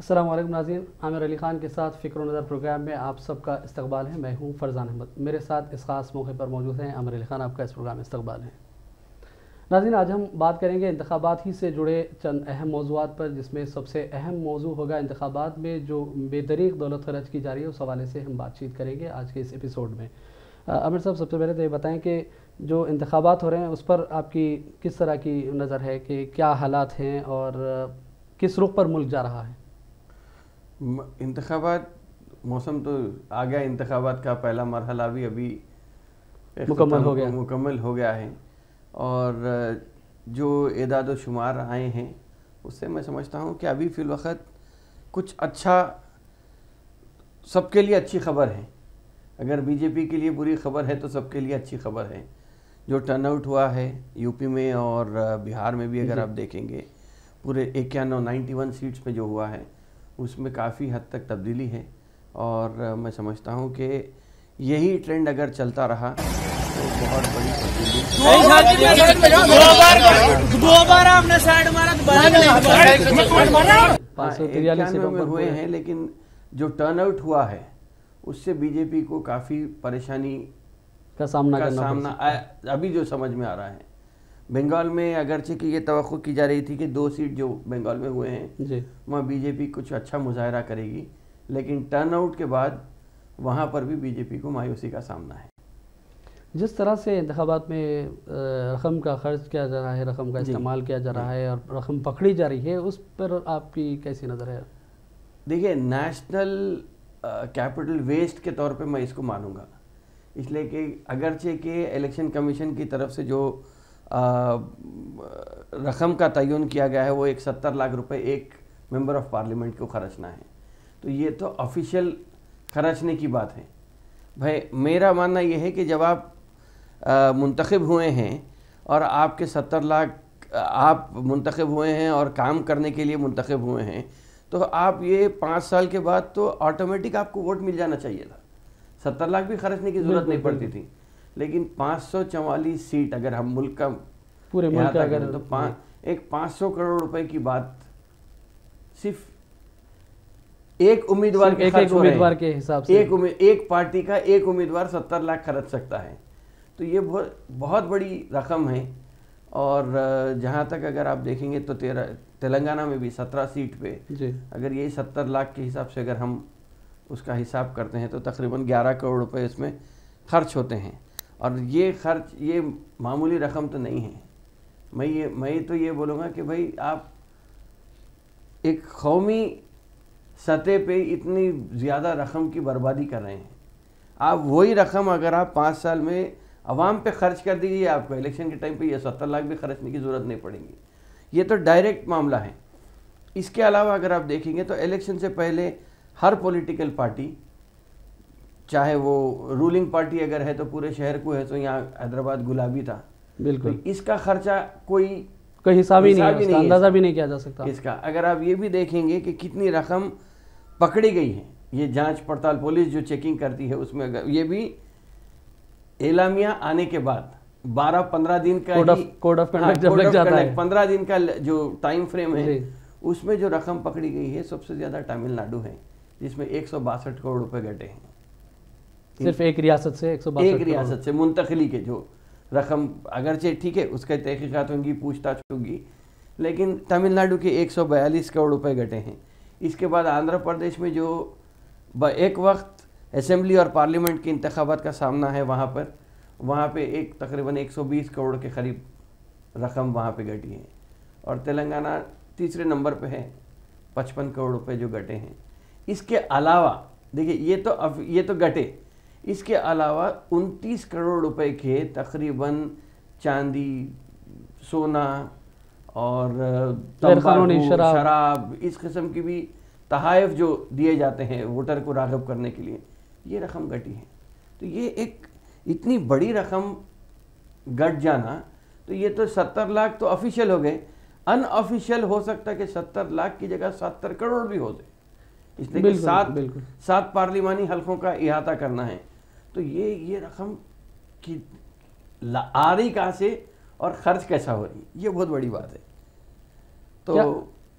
السلام علیکم ناظرین، عامر علی خان کے ساتھ فکر و نظر پروگرام میں آپ سب کا استقبال ہے۔ میں ہوں فرزان احمد، میرے ساتھ اس خاص موقع پر موجود ہیں عامر علی خان، آپ کا اس پروگرام میں استقبال ہے۔ ناظرین، آج ہم بات کریں گے انتخابات ہی سے جڑے چند اہم موضوعات پر، جس میں سب سے اہم موضوع ہوگا انتخابات میں جو بے دریغ دولت خرچ کی جا رہی ہے، اس حوالے سے ہم بات چیت کریں گے آج کے اس ایپیسوڈ میں۔ عامر صاحب، سب سے پہلے تو یہ بتائیں کہ جو انتخابات ہو رہے ہیں اس پر آپ کی کس طرح کی نظر ہے کہ کیا حالات ہیں اور کس رخ پر ملک جا رہا ہے؟ انتخابات موسم تو آ گیا، انتخابات کا پہلا مرحلہ بھی ابھی مکمل ہو گیا ہے، اور جو اعداد و شمار آئے ہیں اس سے میں سمجھتا ہوں کہ ابھی فی الوقت کچھ اچھا سب کے لیے اچھی خبر ہے۔ اگر بی جے پی کے لیے بری خبر ہے تو سب کے لیے اچھی خبر ہے۔ جو ٹرن آؤٹ ہوا ہے یو پی میں اور بہار میں بھی، اگر آپ دیکھیں گے پورے 91 سیٹس میں جو ہوا ہے اس میں کافی حد تک تبدیلی ہے، اور میں سمجھتا ہوں کہ یہی ٹرینڈ اگر چلتا رہا تو بہت بڑی تبدیلی میں ہوئے ہیں، لیکن جو ٹرن آؤٹ ہوا ہے اس سے بی جے پی کو کافی پریشانی کا سامنا ابھی جو سمجھ میں آ رہا ہے۔ بنگال میں اگرچہ کہ یہ توقع کی جا رہی تھی کہ 2 سیٹ جو بنگال میں ہوئے ہیں وہاں بی جے پی کچھ اچھا مظاہرہ کرے گی، لیکن ٹرن آؤٹ کے بعد وہاں پر بھی بی جے پی کو مایوسی کا سامنا ہے۔ جس طرح سے انتخابات میں رقم کا خرچ کیا جا رہا ہے، رقم کا استعمال کیا جا رہا ہے اور رقم پکڑی جا رہی ہے، اس پر آپ کی کیسی نظر ہے؟ دیکھیے، نیشنل کیپٹل ویسٹ کے طور پہ میں اس کو مانوں گا، اس لیے کہ اگرچہ کہ الیکشن کمیشن کی طرف سے جو رقم کا تعین کیا گیا ہے وہ 70 لاکھ روپے ایک ممبر آف پارلیمنٹ کو خرچنا ہے، تو یہ تو آفیشیل خرچنے کی بات ہے۔ بھائی میرا ماننا یہ ہے کہ جب آپ منتخب ہوئے ہیں اور آپ کے 70 لاکھ آپ منتخب ہوئے ہیں اور کام کرنے کے لیے منتخب ہوئے ہیں، تو آپ یہ 5 سال کے بعد تو آٹومیٹک آپ کو ووٹ مل جانا چاہیے تھا، 70 لاکھ بھی خرچنے کی ضرورت نہیں پڑتی تھی۔ لیکن 544 سیٹ اگر ہم ملک کا پورے ملک کا اگر تو ایک 500 کروڑ روپے کی بات صرف ایک امیدوار کے حساب سے، ایک پارٹی کا ایک امیدوار 70 لاکھ خرچ سکتا ہے، تو یہ بہت بڑی رقم ہے۔ اور جہاں تک اگر آپ دیکھیں گے تو تلنگانہ میں بھی 17 سیٹ پہ اگر یہ 70 لاکھ کے حساب سے اگر ہم اس کا حساب کرتے ہیں تو تقریباً 11 کروڑ روپے اس میں خرچ ہوتے ہیں، اور یہ خرچ یہ معمولی رقم تو نہیں ہے۔ میں تو یہ بولوں گا کہ بھائی آپ ایک قومی سطح پہ اتنی زیادہ رقم کی بربادی کر رہے ہیں، آپ وہی رقم اگر آپ 5 سال میں عوام پہ خرچ کر دیجیے، آپ کو الیکشن کے ٹائم پہ یہ 70 لاکھ بھی خرچنے کی ضرورت نہیں پڑے گی۔ یہ تو ڈائریکٹ معاملہ ہے۔ اس کے علاوہ اگر آپ دیکھیں گے تو الیکشن سے پہلے ہر پولیٹیکل پارٹی، چاہے وہ رولنگ پارٹی اگر ہے تو پورے شہر کو ہے، تو یہاں حیدرآباد گلابی تھا، بالکل اس کا خرچہ کوئی حساب ہی نہیں، اندازہ بھی نہیں کیا جا سکتا اس کا۔ اگر آپ یہ بھی دیکھیں گے کہ کتنی رقم پکڑی گئی ہے، یہ جانچ پڑتال پولیس جو چیکنگ کرتی ہے اس میں، یہ بھی اعلامیہ آنے کے بعد 12-15 دن کا کوڈ آف کنڈکٹ جب لگ جاتا ہے، 15 دن کا جو ٹائم فریم ہے، اس میں جو رقم پکڑی گئی ہے سب سے زیادہ تمل ناڈو ہے، جس میں 162 کروڑ روپے گٹے ہیں، صرف ایک ریاست سے 162 ایک ریاست سے منتقلی کے جو رقم، اگرچہ ٹھیک ہے اس کے تحقیقات ہوں گی، پوچھ تاچھ ہوگی، لیکن تمل ناڈو کے 142 کروڑ روپے گٹے ہیں۔ اس کے بعد آندھرا پردیش میں جو ایک وقت اسمبلی اور پارلیمنٹ کے انتخابات کا سامنا ہے، وہاں پہ تقریباً 120 کروڑ کے قریب رقم وہاں پہ گٹی ہے، اور تلنگانہ تیسرے نمبر پہ ہے، 55 کروڑ روپے جو گٹے ہیں۔ اس کے علاوہ دیکھیے یہ تو گٹے، اس کے علاوہ 29 کروڑ روپے کے تقریباً چاندی، سونا اور تمباکو، شراب، اس قسم کی بھی تحائف جو دیے جاتے ہیں ووٹر کو راغب کرنے کے لیے، یہ رقم گٹی ہے۔ تو یہ ایک اتنی بڑی رقم گٹ جانا، تو یہ تو 70 لاکھ تو آفیشیل ہو گئے، ان آفیشیل ہو سکتا ہے کہ 70 لاکھ کی جگہ 70 کروڑ بھی ہو جائے، اس لیے کہ 7 پارلیمانی حلقوں کا احاطہ کرنا ہے۔ تو یہ رقم کی آ رہی کہاں سے اور خرچ کیسا ہو رہی ہے، یہ بہت بڑی بات ہے۔ تو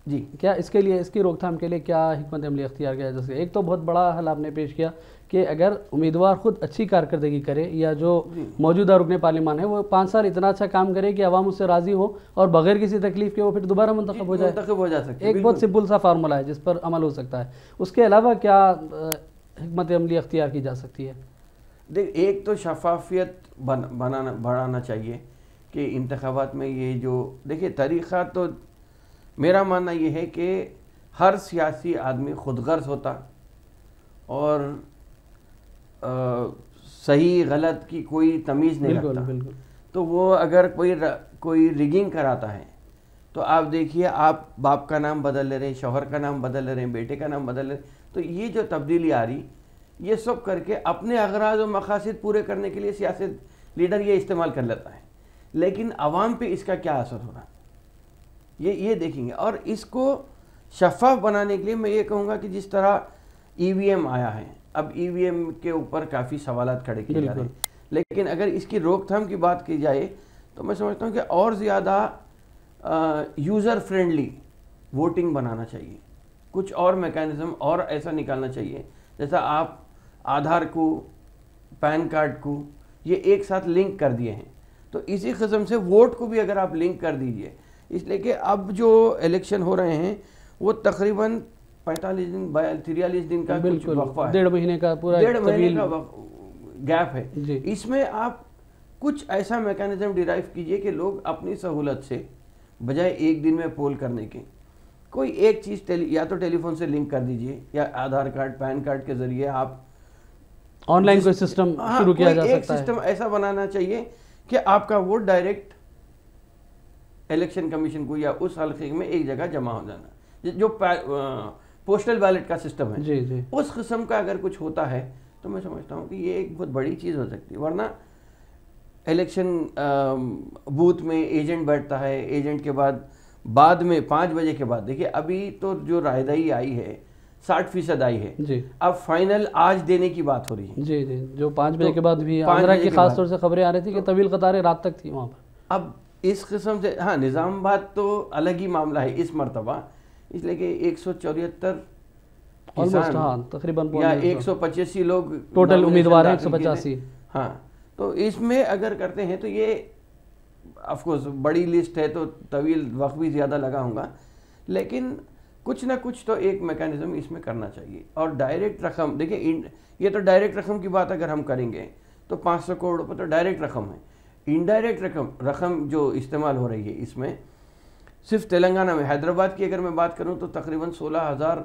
جی کیا اس کے لیے، اس کی روک تھام کے لیے کیا حکمت عملی اختیار کیا جیسے ایک تو بہت بڑا حل آپ نے پیش کیا کہ اگر امیدوار خود اچھی کارکردگی کرے یا جو موجودہ رکن پارلیمان ہے وہ 5 سال اتنا اچھا کام کرے کہ عوام اس سے راضی ہو اور بغیر کسی تکلیف کے وہ پھر دوبارہ منتخب ہو جائے، منتخب ہو جا سکتے، ایک بہت سمپل سا فارمولہ ہے جس پر عمل ہو سکتا ہے۔ اس کے علاوہ کیا حکمت عملی اختیار کی جا سکتی ہے؟ دیکھ، ایک تو شفافیت بڑھانا چاہیے کہ انتخابات میں یہ جو دیکھیں طریقہ، تو میرا ماننا یہ ہے کہ ہر سیاسی آدمی خود غرض ہوتا اور صحیح غلط کی کوئی تمیز نہیں رکھتا، بالکل تو وہ اگر کوئی ریگنگ کراتا ہے تو آپ دیکھیے، آپ باپ کا نام بدل لے رہے ہیں، شوہر کا نام بدل لے رہے ہیں، بیٹے کا نام بدل لے رہے ہیں، تو یہ جو تبدیلی آ رہی، یہ سب کر کے اپنے اغراض و مقاصد پورے کرنے کے لیے سیاست لیڈر یہ استعمال کر لیتا ہے، لیکن عوام پہ اس کا کیا اثر ہو رہا یہ دیکھیں گے۔ اور اس کو شفاف بنانے کے لیے میں یہ کہوں گا کہ جس طرح ای وی ایم آیا ہے، اب ای وی ایم کے اوپر کافی سوالات کھڑے کیے جا رہے ہیں، لیکن اگر اس کی روک تھام کی بات کی جائے تو میں سمجھتا ہوں کہ اور زیادہ یوزر فرینڈلی ووٹنگ بنانا چاہیے، کچھ اور میکانزم اور ایسا نکالنا چاہیے، جیسا آپ آدھار کو، پین کارڈ کو یہ ایک ساتھ لنک کر دیے ہیں، تو اسی قسم سے ووٹ کو بھی اگر آپ لنک کر دیجئے، اس لیے کہ اب جو الیکشن ہو رہے ہیں وہ تقریباً 45 دن 43 دن کا کچھ وقفہ ہے، 1.5 مہینے کا پورا 1.5 مہینے کا گیپ ہے، جی۔ اس میں آپ کچھ ایسا میکانزم ڈیرائیو کیجئے کہ لوگ اپنی سہولت سے بجائے ایک دن میں پول کرنے کے کوئی ایک چیز یا تو ٹیلی فون سے لنک کر دیجئے یا آدھار کارڈ، پین کارڈ کے ذریعے آپ آن لائن کوئی سسٹم شروع کیا جا سکتا ہے، ایک سسٹم ایسا بنانا چاہیے کہ آپ کا ووٹ ڈائریکٹ الیکشن کمیشن کو یا اس حلقے میں ایک جگہ جمع ہو جانا، جو پوسٹل بیلٹ کا سسٹم ہے، جی جی، اس قسم کا اگر کچھ ہوتا ہے تو میں سمجھتا ہوں کہ یہ ایک بہت بڑی چیز ہو سکتی ہے۔ ورنہ الیکشن بوتھ میں ایجنٹ بیٹھتا ہے، ایجنٹ کے بعد میں 5 بجے کے بعد، دیکھیے ابھی تو جو رائے دہی آئی ہے 60% آئی ہے، جی، اب فائنل آج دینے کی بات ہو رہی ہے، جی جی، جو 5 بجے کے بعد بھی آندھرا کی خاص طور سے خبریں آ رہی تھی کہ طویل قطاریں رات تک تھی وہاں پر۔ اب اس قسم سے ہاں نظام آباد تو الگ ہی معاملہ ہے اس مرتبہ، اس لیے کہ 174 کسان تقریباً یا 185 لوگ ٹوٹل امیدوار ہیں، 185، ہاں، تو اس میں اگر کرتے ہیں تو یہ آف کورس بڑی لسٹ ہے تو طویل وقت بھی زیادہ لگا ہوں گا، لیکن کچھ نہ کچھ تو ایک میکانزم اس میں کرنا چاہیے۔ اور ڈائریکٹ رقم، دیکھیں یہ تو ڈائریکٹ رقم کی بات اگر ہم کریں گے تو 500 کروڑ روپے تو ڈائریکٹ رقم ہے، انڈائریکٹ رقم جو استعمال ہو رہی ہے اس میں صرف تلنگانہ میں، حیدرآباد کی اگر میں بات کروں تو تقریباً 16,000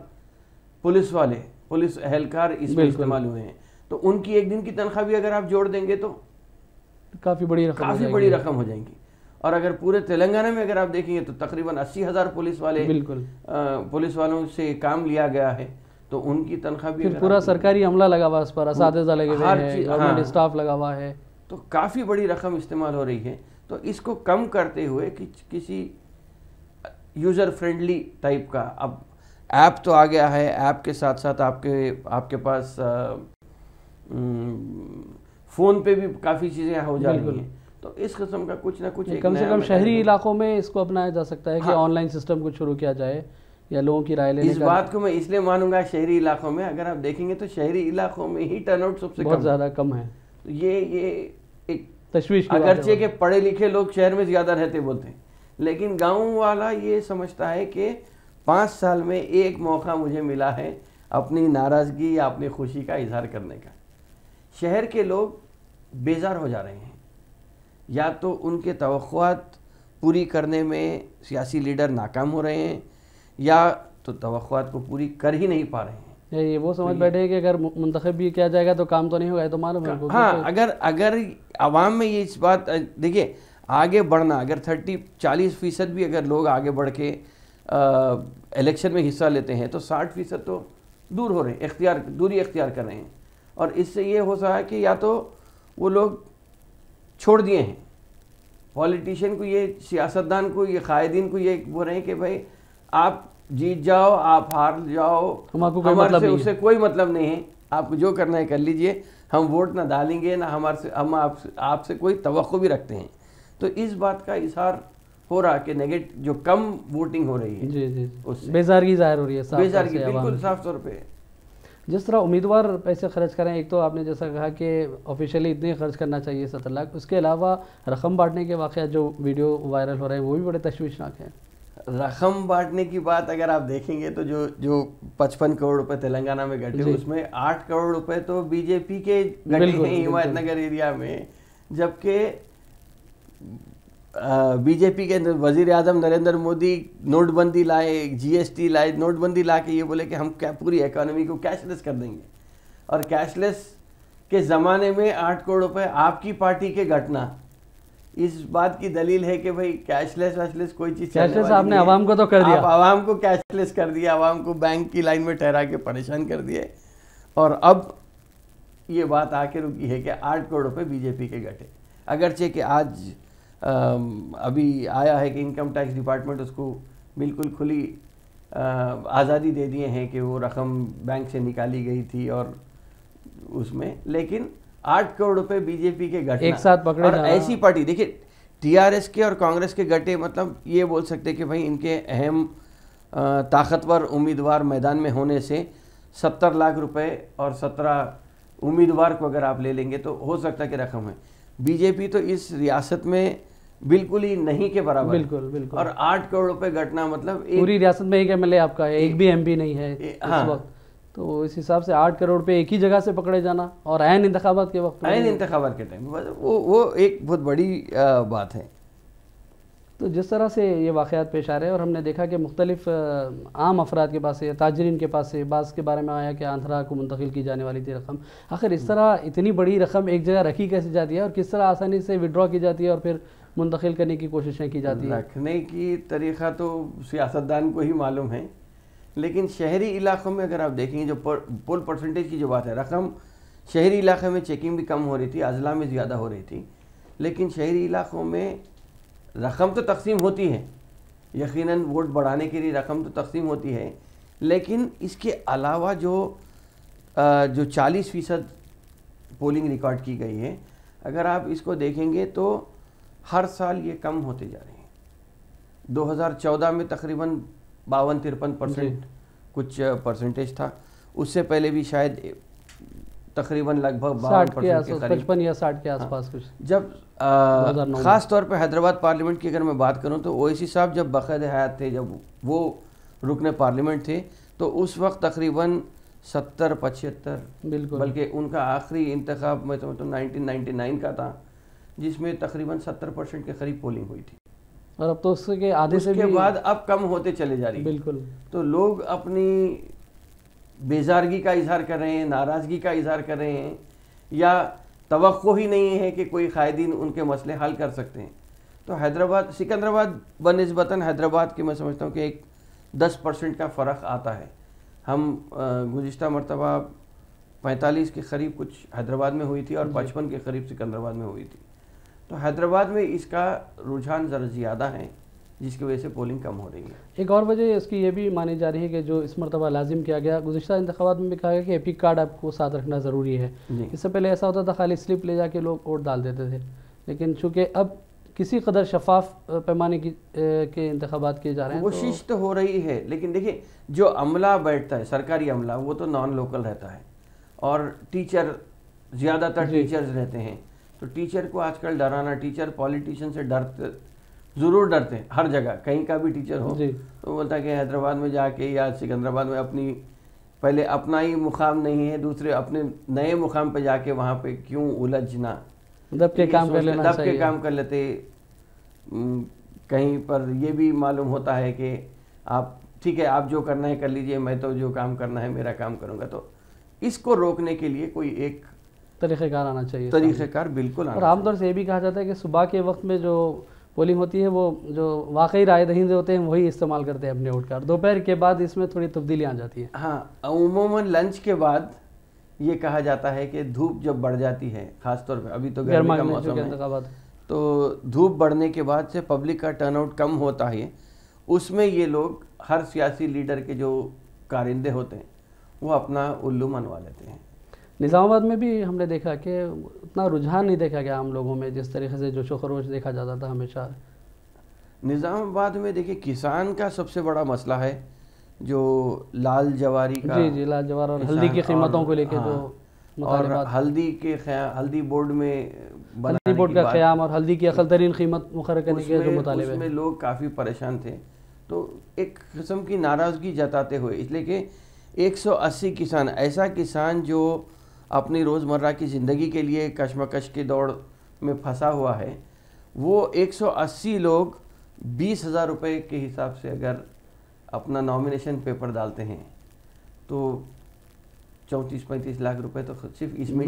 پولیس اہلکار اس میں استعمال ہوئے ہیں، تو ان کی ایک دن کی تنخواہ بھی اگر آپ جوڑ دیں گے تو کافی بڑی رقم ہو جائیں گی۔ اور اگر پورے تلنگانہ میں اگر آپ دیکھیں گے تو تقریباً 80,000 پولیس والوں سے کام لیا گیا ہے، تو ان کی تنخواہ بھی پورا سرکاری عملہ لگا ہوا، اس پر اساتذہ لگے ہوئے ہیں، گورنمنٹ اسٹاف لگا ہوا ہے، تو کافی بڑی رقم استعمال ہو رہی ہے۔ تو اس کو کم کرتے ہوئے کسی یوزر فرینڈلی ٹائپ کا، اب ایپ تو آ گیا ہے، ایپ کے ساتھ ساتھ آپ کے پاس فون پہ بھی کافی چیزیں ہو جا رہی ہیں، تو اس قسم کا کچھ نہ کچھ کم سے کم شہری علاقوں میں اس کو اپنایا جا سکتا ہے کہ آن لائن سسٹم کو شروع کیا جائے یا لوگوں کی رائے لینے کا۔ اس بات کو میں اس لیے مانوں گا شہری علاقوں میں، اگر آپ دیکھیں گے تو شہری علاقوں میں ہی ٹرن آؤٹ سب سے بہت زیادہ کم ہے، یہ ایک تشویش کی بات ہے، اگرچہ کہ پڑھے لکھے لوگ شہر میں زیادہ رہتے بولتے ہیں، لیکن گاؤں والا یہ سمجھتا ہے کہ 5 سال میں ایک موقع مجھے ملا ہے اپنی ناراضگی یا اپنی خوشی کا اظہار کرنے کا۔ شہر کے لوگ بیزار ہو جا رہے ہیں، یا تو ان کے توقعات پوری کرنے میں سیاسی لیڈر ناکام ہو رہے ہیں، یا تو توقعات کو پوری کر ہی نہیں پا رہے ہیں۔ یہ وہ سمجھ بیٹھے ہیں کہ اگر منتخب بھی کیا جائے گا تو کام تو نہیں ہوگا، تو معلوم ہے۔ ہاں، اگر عوام میں یہ اس بات، دیکھیے آگے بڑھنا، اگر 40% بھی اگر لوگ آگے بڑھ کے الیکشن میں حصہ لیتے ہیں تو 60% تو دور ہو رہے ہیں، دوری اختیار کر رہے ہیں، اور اس سے یہ ہو سکتا ہے کہ یا تو وہ لوگ چھوڑ دیے ہیں پولیٹیشین کو، یہ سیاستدان کو، یہ قائدین کو یہ بول رہے ہیں کہ بھائی آپ جیت جاؤ، آپ ہار جاؤ، ہمارے سے اسے کوئی مطلب نہیں ہے، آپ کو جو کرنا ہے کر لیجئے، ہم ووٹ نہ ڈالیں گے، نہ ہم آپ سے کوئی توقع بھی رکھتے ہیں۔ تو اس بات کا اظہار ہو رہا کہ نیگیٹو جو کم ووٹنگ ہو رہی ہے جی جی اس سے بیزارگی ظاہر ہو رہی ہے، بیزارگی بالکل صاف طور پہ. جس طرح امیدوار پیسے خرچ کریں، ایک تو آپ نے جیسا کہا کہ آفیشیلی اتنے خرچ کرنا چاہیے 70 لاکھ، اس کے علاوہ رقم بانٹنے کے واقعات جو ویڈیو وائرل ہو رہے ہیں وہ بھی بڑے تشویشناک ہیں. رقم بانٹنے کی بات اگر آپ دیکھیں گے تو جو 55 کروڑ روپے تلنگانہ میں گھٹے اس میں 8 کروڑ روپے تو بی جے پی کے گھٹے ہیں ہمایت نگر ایریا میں، جبکہ بی جے پی کے وزیر اعظم نریندر مودی نوٹ بندی لائے، جی ایس ٹی لائے، نوٹ بندی لا کے یہ بولے کہ ہم کیا پوری اکانومی کو کیش لیس کر دیں گے، اور کیش لیس کے زمانے میں 8 کروڑ روپے آپ کی پارٹی کے گھٹنا اس بات کی دلیل ہے کہ بھائی کیش لیس ویش لیس کوئی چیز کیش لیس آپ نے عوام کو تو کر دیا، آپ عوام کو کیش لیس کر دیا، عوام کو بینک کی لائن میں ٹھہرا کے پریشان کر دیے، اور اب یہ بات آ کے رکی ہے کہ 8 کروڑ روپے بی جے پی کے گھٹے. اگرچہ کہ آج ابھی آیا ہے کہ انکم ٹیکس ڈپارٹمنٹ اس کو بالکل کھلی آزادی دے دیے ہیں کہ وہ رقم بینک سے نکالی گئی تھی اور اس میں، لیکن 8 کروڑ روپے بی جے پی کے گھٹنا ایک ساتھ پکڑے، اور ایسی پارٹی دیکھیں ٹی آر ایس کے اور کانگریس کے گھٹے، مطلب یہ بول سکتے کہ بھائی ان کے اہم طاقتور امیدوار میدان میں ہونے سے 70 لاکھ روپے اور 17 امیدوار کو اگر آپ لے لیں گے تو ہو سکتا ہے کہ رقم ہے. بی جے پی تو اس ریاست میں بالکل ہی نہیں کے برابر، بالکل بالکل، اور 8 کروڑ روپے گھٹنا مطلب پوری ریاست میں ایک ایم ایل اے آپ کا ہے، ایک بھی ایم پی نہیں ہے اس وقت، تو اس حساب سے 8 کروڑ روپے ایک ہی جگہ سے پکڑے جانا اور عین انتخابات کے وقت، عین انتخابات کے ٹائم، وہ ایک بہت بڑی بات ہے. تو جس طرح سے یہ واقعات پیش آ رہے ہیں اور ہم نے دیکھا کہ مختلف عام افراد کے پاس سے، تاجرین کے پاس سے، بعض کے بارے میں آیا کہ آندھرا کو منتقل کی جانے والی تھی رقم، آخر اس طرح اتنی بڑی رقم ایک جگہ رکھی کیسے جاتی ہے اور کس طرح آسانی سے وڈرا کی جاتی ہے اور پھر منتقل کرنے کی کوششیں کی جاتی ہیں؟ رکھنے کی طریقہ تو سیاستدان کو ہی معلوم ہے، لیکن شہری علاقوں میں اگر آپ دیکھیں گے جو پول پرسنٹیج کی جو بات ہے، رقم شہری علاقے میں چیکنگ بھی کم ہو رہی تھی، اضلاع میں زیادہ ہو رہی تھی، لیکن شہری علاقوں میں رقم تو تقسیم ہوتی ہے، یقیناً ووٹ بڑھانے کے لیے رقم تو تقسیم ہوتی ہے، لیکن اس کے علاوہ جو 40% پولنگ ریکارڈ کی گئی ہے، اگر آپ اس کو دیکھیں گے تو ہر سال یہ کم ہوتے جا رہے ہیں. 2014 میں تقریباً 52-53% کچھ پرسنٹیج تھا، اس سے پہلے بھی شاید تقریباً لگ بھگ 52% کے قریب، 55 یا 60 کے آس پاس کچھ. جب خاص طور پہ حیدرآباد پارلیمنٹ کی اگر میں بات کروں تو اویسی صاحب جب باقاعدہ حیات تھے، جب وہ رکن پارلیمنٹ تھے، تو اس وقت تقریباً 70-75، بالکل، بلکہ ان کا آخری انتخاب میں سمجھتا ہوں 1999 کا تھا، جس میں تقریباً 70% کے قریب پولنگ ہوئی تھی، اور اب تو اس کے آدھے سے کے بعد اب کم ہوتے چلے جا رہی ہے. بالکل، تو لوگ اپنی بیزارگی کا اظہار کر رہے ہیں، ناراضگی کا اظہار کر رہے ہیں، یا توقع ہی نہیں ہے کہ کوئی قائدین ان کے مسئلے حل کر سکتے ہیں. تو حیدرآباد، سکندرآباد بنسبتاً حیدرآباد کے میں سمجھتا ہوں کہ ایک 10% کا فرق آتا ہے. ہم گزشتہ مرتبہ 45 کے قریب کچھ حیدرآباد میں ہوئی تھی اور 55 کے قریب سکندرآباد میں ہوئی تھی. تو حیدرآباد میں اس کا رجحان ذرا زیادہ ہے، جس کی وجہ سے پولنگ کم ہو رہی ہے. ایک اور وجہ اس کی یہ بھی مانی جا رہی ہے کہ جو اس مرتبہ لازم کیا گیا، گزشتہ انتخابات میں بھی کہا گیا کہ ایپک کارڈ آپ کو ساتھ رکھنا ضروری ہے. اس سے پہلے ایسا ہوتا تھا خالی سلپ لے جا کے لوگ ووٹ ڈال دیتے تھے، لیکن چونکہ اب کسی قدر شفاف پیمانے کے انتخابات کیے جا رہے ہیں، کوشش تو ہو رہی ہے، لیکن دیکھیں جو عملہ بیٹھتا ہے، سرکاری عملہ، وہ تو نان لوکل رہتا ہے، اور ٹیچر زیادہ تر ٹیچرز رہتے ہیں. تو ٹیچر کو آج کل ڈرانا، ٹیچر پولیٹیشین سے ضرور ڈرتے ہیں، ہر جگہ کہیں کا بھی ٹیچر ہو تو بولتا ہے کہ حیدرآباد میں جا کے یا سکندرآباد میں پہلے اپنا ہی مقام نہیں ہے، دوسرے اپنے نئے مقام پہ جا کے وہاں پہ کیوں الجھنا، دب کے کام کر لیتے. کہیں پر یہ بھی معلوم ہوتا ہے کہ آپ ٹھیک ہے، آپ جو کرنا ہے کر لیجئے، میں تو جو کام کرنا ہے میرا کام کروں گا. تو اس کو روکنے کے لیے کوئی ایک طریقہ کار آنا چاہیے، طریقہ کار بالکل. اور عام طور سے یہ بھی کہا جاتا ہے کہ صبح کے وقت میں جو پولنگ ہوتی ہے وہ جو واقعی رائے دہندے ہوتے ہیں وہی استعمال کرتے ہیں اپنے ووٹ کارڈ، دوپہر کے بعد اس میں تھوڑی تبدیلی آ جاتی ہے. ہاں، عموماً لنچ کے بعد یہ کہا جاتا ہے کہ دھوپ جب بڑھ جاتی ہے، خاص طور پہ ابھی تو گرمی کا موسم ہے، تو دھوپ بڑھنے کے بعد سے پبلک کا ٹرن آؤٹ کم ہوتا ہے. اس میں یہ لوگ ہر سیاسی لیڈر کے جو کارندے ہوتے ہیں وہ اپنا الو منوا لیتے ہیں. نظام آباد میں بھی ہم نے دیکھا کہ اتنا رجحان نہیں دیکھا گیا عام لوگوں میں جس طریقے سے جوش و خروش دیکھا جاتا تھا ہمیشہ. نظام آباد میں دیکھیں کسان کا سب سے بڑا مسئلہ ہے جو لال جواری کا، جی لال جوار اور ہلدی کی قیمتوں کو لے کے جو اور ہلدی بورڈ میں ہلدی بورڈ کا قیام اور ہلدی کی اقل ترین قیمت مقرر کرنے کے جو مطالبے اس میں لوگ کافی پریشان تھے، تو ایک قسم کی ناراضگی جتاتے ہوئے، اس لیے کہ 180 کسان، ایسا کسان جو اپنی روزمرہ کی زندگی کے لیے کشمکش کی دوڑ میں پھنسا ہوا ہے، وہ 180 لوگ 20,000 روپے کے حساب سے اگر اپنا نامینیشن پیپر ڈالتے ہیں تو 34-35 لاکھ روپے تو صرف اس میں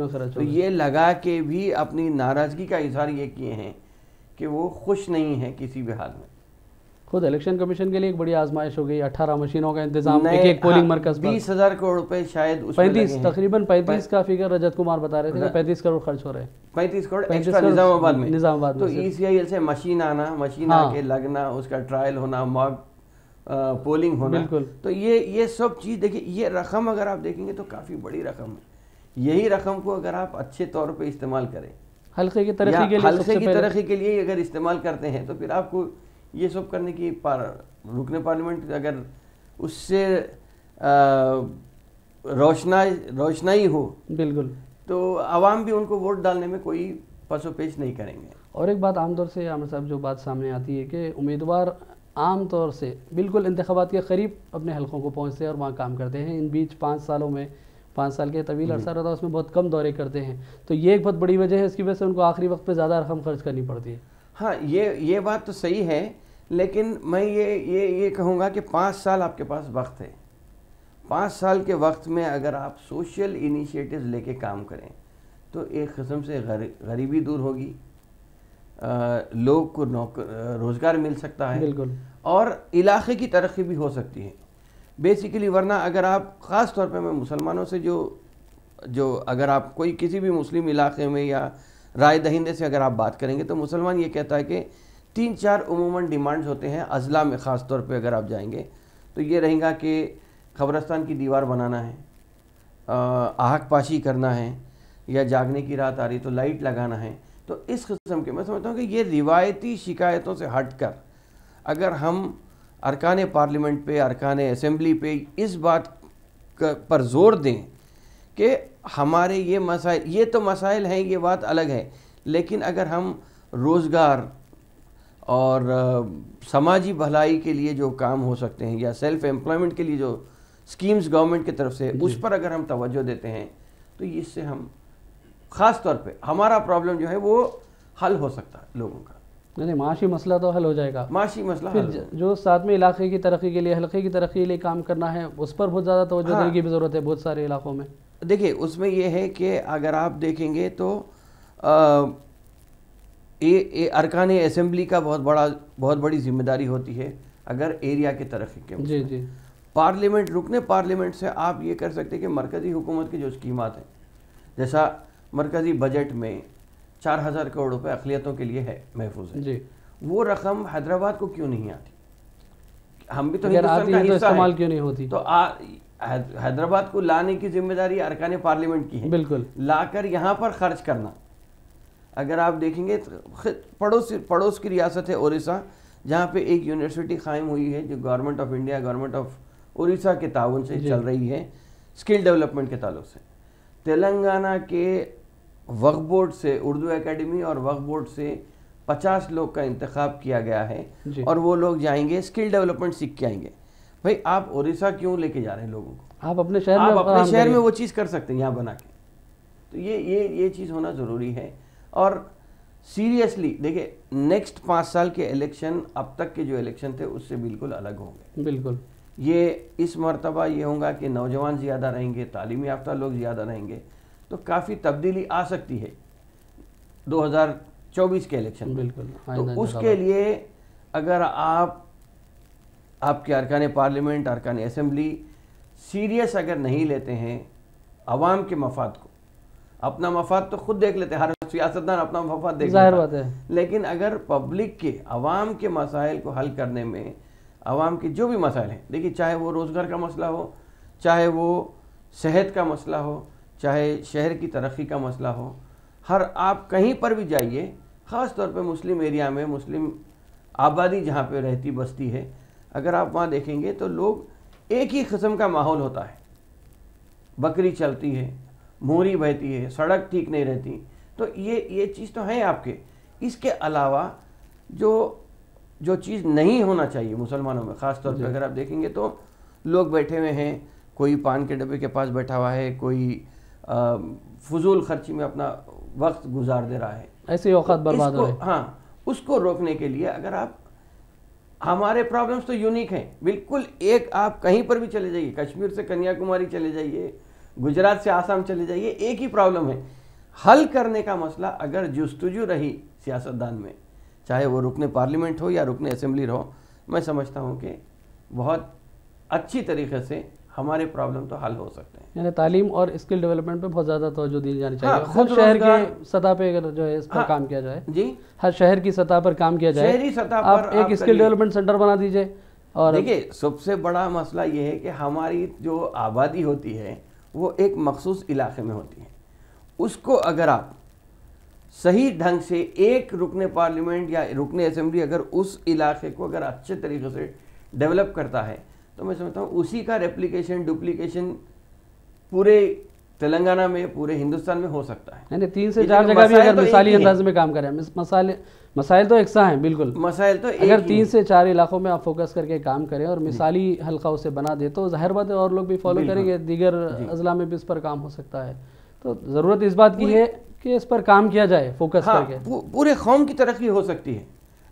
خرچ، تو یہ لگا کے بھی اپنی ناراضگی کا اظہار یہ کیے ہیں کہ وہ خوش نہیں ہیں کسی بھی حال میں۔ خود الیکشن کمیشن کے لیے ایک بڑی آزمائش ہو گئی، 18 مشینوں کا انتظام ایک پولنگ مرکز پر، 20,000 کروڑ روپے شاید 35 تقریباً 35 کا فگر رجت کمار بتا رہے تھے کہ 35 کروڑ خرچ ہو رہے ہیں، 35 کروڑ ایکسٹرا نظام آباد میں، تو ECIL سے مشین آ کے لگنا، اس کا ٹرائل ہونا، ماک پولنگ ہونا، تو یہ سب چیز دیکھیں، یہ رقم اگر آپ دیکھیں گے تو کافی بڑی رقم ہے۔ یہی رقم کو اگر آپ اچھے طور پہ استعمال کریں، حلقے کی ترقی کے لیے اگر استعمال کرتے ہیں، تو پھر آپ کو یہ سب کرنے کی رکن پارلیمنٹ اگر اس سے روشنائی ہو بالکل، تو عوام بھی ان کو ووٹ ڈالنے میں کوئی پس و پیش نہیں کریں گے۔ اور ایک بات عام طور سے عامر صاحب جو بات سامنے آتی ہے کہ امیدوار عام طور سے بالکل انتخابات کے قریب اپنے حلقوں کو پہنچتے ہیں اور وہاں کام کرتے ہیں، ان بیچ 5 سالوں میں 5 سال کے طویل عرصہ رہتا ہے، اس میں بہت کم دورے کرتے ہیں، تو یہ ایک بہت بڑی وجہ ہے، اس کی وجہ سے ان کو آخری وقت پہ زیادہ رقم خرچ کرنی پڑتی ہے۔ ہاں یہ بات تو صحیح ہے، لیکن میں یہ کہوں گا کہ 5 سال آپ کے پاس وقت ہے، 5 سال کے وقت میں اگر آپ سوشل انیشیٹیوز لے کے کام کریں تو ایک قسم سے غریبی دور ہوگی، لوگ کو روزگار مل سکتا ہے، بالکل، اور علاقے کی ترقی بھی ہو سکتی ہے بیسیکلی۔ ورنہ اگر آپ خاص طور پہ میں مسلمانوں سے جو اگر آپ کوئی کسی بھی مسلم علاقے میں یا رائے دہندے سے اگر آپ بات کریں گے تو مسلمان یہ کہتا ہے کہ 3-4 عموماً ڈیمانڈز ہوتے ہیں اضلاع میں، خاص طور پہ اگر آپ جائیں گے تو یہ رہیں گا کہ قبرستان کی دیوار بنانا ہے، آہک پاشی کرنا ہے، یا جاگنے کی رات آ رہی تو لائٹ لگانا ہے۔ تو اس قسم کے میں سمجھتا ہوں کہ یہ روایتی شکایتوں سے ہٹ کر اگر ہم ارکان پارلیمنٹ پہ، ارکان اسمبلی پہ اس بات پر زور دیں کہ ہمارے یہ مسائل، یہ تو مسائل ہیں، یہ بات الگ ہے، لیکن اگر ہم روزگار اور سماجی بھلائی کے لیے جو کام ہو سکتے ہیں یا سیلف ایمپلائمنٹ کے لیے جو سکیمز گورنمنٹ کی طرف سے اس پر اگر ہم توجہ دیتے ہیں تو اس سے ہم خاص طور پہ ہمارا پرابلم جو ہے وہ حل ہو سکتا ہے لوگوں کا۔ نہیں، معاشی مسئلہ تو حل ہو جائے گا، معاشی مسئلہ پھر جو ساتھ میں علاقے کی ترقی کے لیے، حلقے کی ترقی کے لیے کام کرنا ہے، اس پر بہت زیادہ توجہ دینے کی بھی ضرورت ہے بہت سارے علاقوں میں۔ دیکھیں اس میں یہ ہے کہ اگر آپ دیکھیں گے تو ارکان اسمبلی کا بہت بڑی ذمہ داری ہوتی ہے اگر ایریا کی ترقی کے جی پارلیمنٹ، رکن پارلیمنٹ سے آپ یہ کر سکتے ہیں کہ مرکزی حکومت کی جو اسکیمات ہیں، جیسا مرکزی بجٹ میں 4,000 کروڑ روپے اقلیتوں کے لیے ہے، محفوظ ہے، جی، وہ رقم حیدرآباد کو کیوں نہیں آتی؟ ہم بھی تو اگر ہندوستان آتی کا ہے تو حصہ استعمال ہیں، کیوں نہیں ہوتی؟ تو حیدرآباد کو لانے کی ذمہ داری ارکان پارلیمنٹ کی ہے، بالکل، لا کر یہاں پر خرچ کرنا۔ اگر آپ دیکھیں گے پڑوس کی ریاست ہے اڑیسہ، جہاں پہ ایک یونیورسٹی قائم ہوئی ہے جو government of India, government of Orissa کے تعاون سے چل رہی ہے، اسکل ڈیولپمنٹ کے تعلق سے۔ تلنگانہ کے وقف بورڈ سے، اردو اکیڈمی اور وقف بورڈ سے 50 لوگ کا انتخاب کیا گیا ہے، اور وہ لوگ جائیں گے اسکل ڈیولپمنٹ سیکھ کے آئیں گے۔ بھائی آپ اڑیسہ کیوں لے کے جا رہے ہیں لوگوں کو؟ آپ اپنے شہر میں وہ چیز کر سکتے ہیں یہاں بنا کے۔ تو یہ چیز ہونا ضروری ہے، اور سیریسلی دیکھیں نیکسٹ 5 سال کے الیکشن اب تک کے جو الیکشن تھے اس سے بالکل الگ ہوں گے۔ بالکل، یہ اس مرتبہ یہ ہوگا کہ نوجوان زیادہ رہیں گے، تعلیم یافتہ لوگ زیادہ رہیں گے، تو کافی تبدیلی آ سکتی ہے 2024 کے الیکشن میں۔ بالکل، تو اس کے لیے اگر آپ کے ارکان پارلیمنٹ، ارکان اسمبلی سیریس اگر نہیں لیتے ہیں عوام کے مفاد کو، اپنا مفاد تو خود دیکھ لیتے ہیں، ہر سیاستدان اپنا مفاد دیکھ لیتا ہے، ظاہر بات ہے، لیکن اگر پبلک کے، عوام کے مسائل کو حل کرنے میں، عوام کے جو بھی مسائل ہیں، دیکھیے چاہے وہ روزگار کا مسئلہ ہو، چاہے وہ صحت کا مسئلہ ہو، چاہے شہر کی ترقی کا مسئلہ ہو، آپ کہیں پر بھی جائیے، خاص طور پہ مسلم ایریا میں، مسلم آبادی جہاں پہ رہتی بستی ہے، اگر آپ وہاں دیکھیں گے تو لوگ ایک ہی قسم کا ماحول ہوتا ہے، بکری چلتی ہے، موری بہتی ہے، سڑک ٹھیک نہیں رہتی، تو یہ چیز تو ہے آپ کے۔ اس کے علاوہ جو چیز نہیں ہونا چاہیے مسلمانوں میں، خاص طور پہ اگر آپ دیکھیں گے تو لوگ بیٹھے ہوئے ہیں، کوئی پان کے ڈبے کے پاس بیٹھا ہوا ہے، کوئی فضول خرچی میں اپنا وقت گزار دے رہا ہے، ایسے اوقات برباد ہو رہے ہیں۔ ہاں، اس کو روکنے کے لیے اگر آپ، ہمارے پرابلمز تو یونیک ہیں بالکل، ایک آپ کہیں پر بھی چلے جائیے، کشمیر سے کنیا کماری چلے جائیے، گجرات سے آسام چلے جائیے، ایک ہی پرابلم ہے۔ حل کرنے کا مسئلہ اگر جستجو رہی سیاستدان میں، چاہے وہ رکن پارلیمنٹ ہو یا رکن اسمبلی ہو، میں سمجھتا ہوں کہ بہت اچھی طریقے سے ہمارے پرابلم تو حل ہو سکتے ہیں۔ یعنی تعلیم اور اسکل ڈیولپمنٹ پہ بہت زیادہ توجہ دی جانی چاہیے، ہر شہر کی سطح پہ اگر جو ہے اس پر کام کیا جائے، جی، ہر شہر کی سطح پر کام کیا جائے، شہری سطح آپ پر ایک اسکل ڈیولپمنٹ سینٹر بنا دیجئے۔ اور دیکھیے، سب سے بڑا مسئلہ یہ ہے کہ ہماری جو آبادی ہوتی ہے وہ ایک مخصوص علاقے میں ہوتی ہے، اس کو اگر آپ صحیح ڈھنگ سے، ایک رکن پارلیمنٹ یا رکن اسمبلی اگر اس علاقے کو اگر اچھے طریقے سے ڈیولپ کرتا ہے تو میں سمجھتا ہوں اسی کا ریپلیکیشن، ڈپلیکیشن پورے تلنگانہ میں، پورے ہندوستان میں ہو سکتا ہے۔ یعنی 3 سے 4 جگہ بھی اگر مثالی انداز میں کام کریں، مسائل تو یکساں ہیں بالکل، مسائل تو اگر 3 سے 4 علاقوں میں آپ فوکس کر کے کام کریں اور مثالی حلقہ اسے بنا دے تو ظاہر بات ہے اور لوگ بھی فالو کریں گے، دیگر اضلاع میں بھی اس پر کام ہو سکتا ہے۔ تو ضرورت اس بات کی ہے کہ اس پر کام کیا جائے فوکس کر کے، پورے قوم کی ترقی ہو سکتی ہے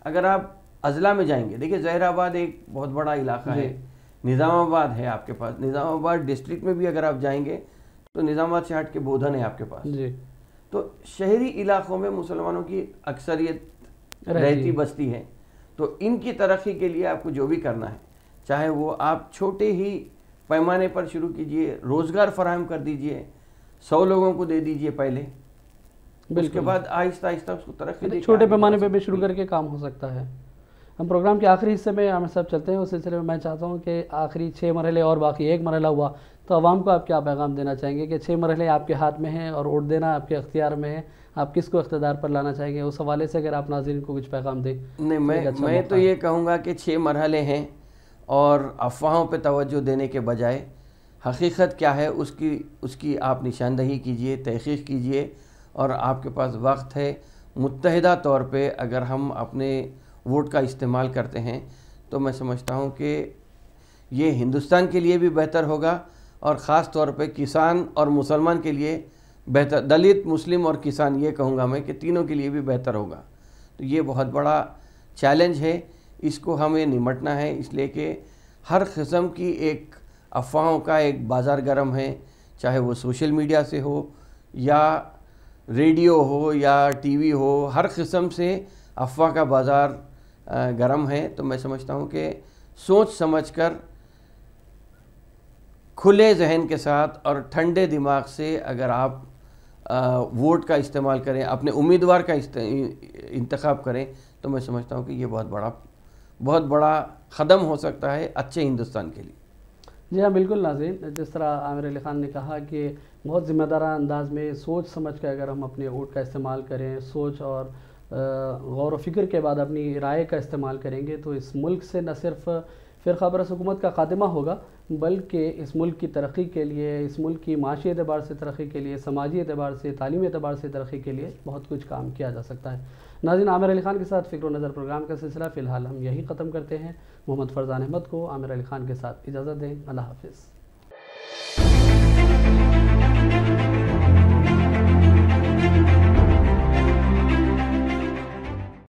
اگر آپ اضلاع میں جائیں گے۔ دیکھیں، ظاہر آباد ایک بہت بڑا علاقہ ہے، نظام آباد ہے آپ کے پاس، نظام آباد ڈسٹرکٹ میں بھی اگر آپ جائیں گے تو نظام آباد سے ہٹ کے بودھن ہے آپ کے پاس، تو شہری علاقوں میں مسلمانوں کی اکثریت رہتی بستی ہے، تو ان کی ترقی کے لیے آپ کو جو بھی کرنا ہے، چاہے وہ آپ چھوٹے ہی پیمانے پر شروع کیجئے، روزگار فراہم کر دیجئے، 100 لوگوں کو دے دیجئے پہلے، اس کے بعد آہستہ آہستہ اس کو ترقی، چھوٹے پیمانے پہ بھی شروع کر کے کام ہو سکتا ہے۔ ہم پروگرام کے آخری حصے میں عامر صاحب چلتے ہیں، اس سلسلے میں میں چاہتا ہوں کہ آخری 6 مرحلے اور باقی 1 مرحلہ ہوا، تو عوام کو آپ کیا پیغام دینا چاہیں گے کہ 6 مرحلے آپ کے ہاتھ میں ہیں اور ووٹ دینا آپ کے اختیار میں ہے، آپ کس کو اقتدار پر لانا چاہیں گے؟ اس حوالے سے اگر آپ ناظرین کو کچھ پیغام دیں۔ نہیں، میں تو یہ کہوں گا کہ 6 مرحلے ہیں اور افواہوں پہ توجہ دینے کے بجائے حقیقت کیا ہے اس کی آپ نشاندہی کیجئے، تحقیق کیجئے، اور آپ کے پاس وقت ہے۔ متحدہ طور پہ اگر ہم اپنے ووٹ کا استعمال کرتے ہیں تو میں سمجھتا ہوں کہ یہ ہندوستان کے لیے بھی بہتر ہوگا، اور خاص طور پہ کسان اور مسلمان کے لیے بہتر، دلت، مسلم اور کسان، یہ کہوں گا میں کہ تینوں کے لیے بھی بہتر ہوگا۔ تو یہ بہت بڑا چیلنج ہے، اس کو ہمیں نمٹنا ہے، اس لیے کہ ہر قسم کی ایک افواہوں کا ایک بازار گرم ہے، چاہے وہ سوشل میڈیا سے ہو یا ریڈیو ہو یا ٹی وی ہو، ہر قسم سے افواہ کا بازار گرم ہے۔ تو میں سمجھتا ہوں کہ سوچ سمجھ کر، کھلے ذہن کے ساتھ اور ٹھنڈے دماغ سے اگر آپ ووٹ کا استعمال کریں، اپنے امیدوار کا انتخاب کریں، تو میں سمجھتا ہوں کہ یہ بہت بڑا قدم ہو سکتا ہے اچھے ہندوستان کے لیے۔ جی ہاں، بالکل ناظرین، جس طرح عامر علی خان نے کہا کہ بہت ذمہ دارانہ انداز میں سوچ سمجھ کے اگر ہم اپنے ووٹ کا استعمال کریں، سوچ اور غور و فکر کے بعد اپنی رائے کا استعمال کریں گے، تو اس ملک سے نہ صرف فرقہ پرست حکومت کا خاتمہ ہوگا، بلکہ اس ملک کی ترقی کے لیے، اس ملک کی معاشی اعتبار سے ترقی کے لیے، سماجی اعتبار سے، تعلیمی اعتبار سے ترقی کے لیے بہت کچھ کام کیا جا سکتا ہے۔ ناظرین، عامر علی خان کے ساتھ فکر و نظر پروگرام کا سلسلہ فی الحال ہم یہی ختم کرتے ہیں۔ محمد فرزان احمد کو عامر علی خان کے ساتھ اجازت دیں۔ اللہ حافظ۔